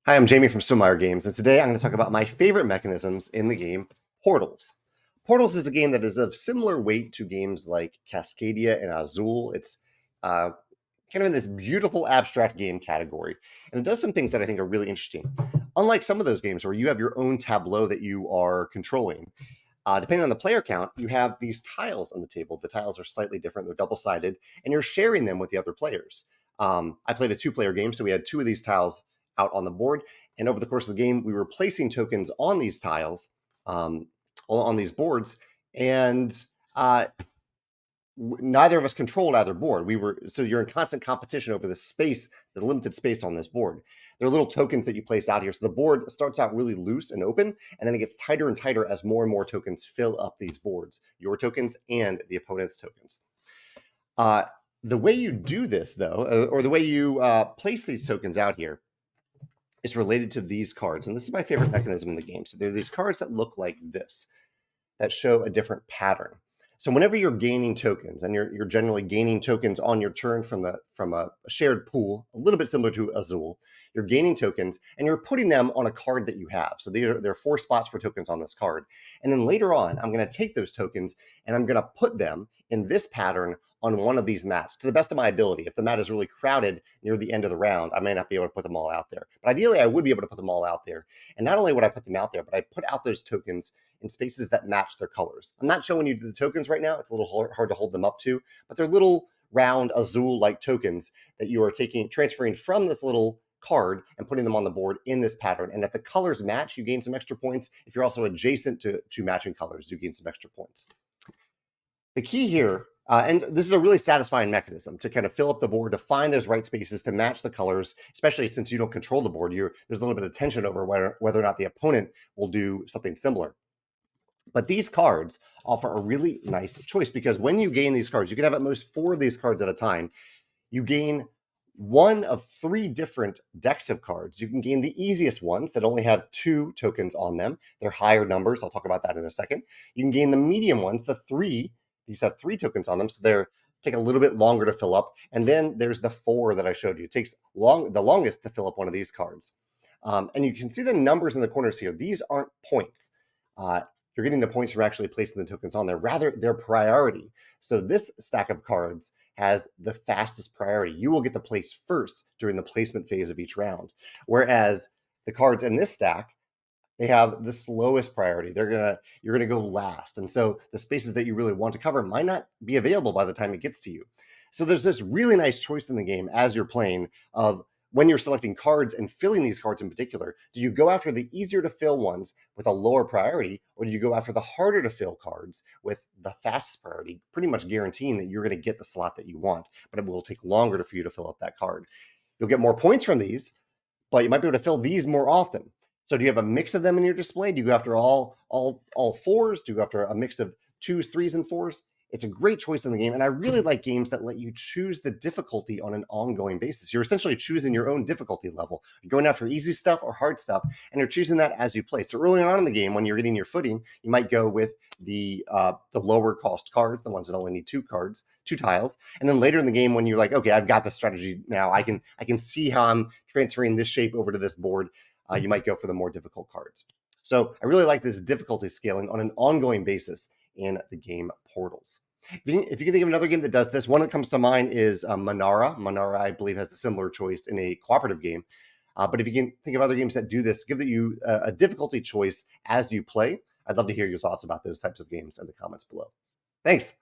Hi, I'm Jamey from Stonemaier Games, and today I'm going to talk about my favorite mechanisms in the game, Portals. Portals is a game that is of similar weight to games like Cascadia and Azul. It's uh, kind of in this beautiful abstract game category, and it does some things that I think are really interesting. Unlike some of those games where you have your own tableau that you are controlling, depending on the player count, you have these tiles on the table. The tiles are slightly different, they're double-sided, and you're sharing them with the other players. I played a two-player game, so we had two of these tiles out on the board, and over the course of the game, we were placing tokens on these tiles, um, on these boards, and neither of us controlled either board. So you're in constant competition over the space, the limited space on this board. There are little tokens that you place out here. So the board starts out really loose and open, and then it gets tighter and tighter as more and more tokens fill up these boards, your tokens and the opponent's tokens. The way you do this, though, or the way you place these tokens out here, is related to these cards. And this is my favorite mechanism in the game. So there are these cards that look like this, that show a different pattern. So whenever you're gaining tokens, and you're generally gaining tokens on your turn from a shared pool, a little bit similar to Azul, you're gaining tokens and you're putting them on a card that you have. So there are 4 spots for tokens on this card. And then later on, I'm going to take those tokens and I'm going to put them in this pattern on one of these mats to the best of my ability. If the mat is really crowded near the end of the round, I may not be able to put them all out there. But ideally, I would be able to put them all out there. And not only would I put them out there, but I'd put out those tokens in spaces that match their colors. I'm not showing you the tokens right now. It's a little hard to hold them up to, but they're little round Azul-like tokens that you are transferring from this little card and putting them on the board in this pattern. And if the colors match, you gain some extra points. If you're also adjacent to matching colors, you gain some extra points. The key here, and this is a really satisfying mechanism to kind of fill up the board, to find those right spaces, to match the colors, especially since you don't control the board. There's a little bit of tension over whether or not the opponent will do something similar. But these cards offer a really nice choice because when you gain these cards, you can have at most 4 of these cards at a time. You gain one of 3 different decks of cards. You can gain the easiest ones that only have 2 tokens on them. They're higher numbers. I'll talk about that in a second. You can gain the medium ones, these have 3 tokens on them, so they're take a little bit longer to fill up. And then there's the 4 that I showed you. It takes the longest to fill up one of these cards. And you can see the numbers in the corners here. These aren't points. You're getting the points from actually placing the tokens on there. Rather, they're priority. So this stack of cards has the fastest priority. You will get the place first during the placement phase of each round. Whereas the cards in this stack, they have the slowest priority. You're gonna go last. And so the spaces that you really want to cover might not be available by the time it gets to you. So there's this really nice choice in the game as you're playing of when you're selecting cards and filling these cards in particular, do you go after the easier to fill ones with a lower priority, or do you go after the harder to fill cards with the fastest priority, pretty much guaranteeing that you're going to get the slot that you want, but it will take longer for you to fill up that card? You'll get more points from these, but you might be able to fill these more often. So do you have a mix of them in your display? Do you go after all 4s? Do you go after a mix of 2s, 3s, and 4s? It's a great choice in the game, and I really like games that let you choose the difficulty on an ongoing basis. You're essentially choosing your own difficulty level. You're going after easy stuff or hard stuff, and you're choosing that as you play. So early on in the game, when you're getting your footing, you might go with the lower cost cards, the ones that only need 2 cards, 2 tiles, and then later in the game, when you're like, okay, I've got the strategy now, I can see how I'm transferring this shape over to this board. You might go for the more difficult cards. So I really like this difficulty scaling on an ongoing basis in the game Portals. If you can think of another game that does this, one that comes to mind is Manara. Manara, I believe, has a similar choice in a cooperative game. But if you can think of other games that do this, give you a difficulty choice as you play. I'd love to hear your thoughts about those types of games in the comments below. Thanks.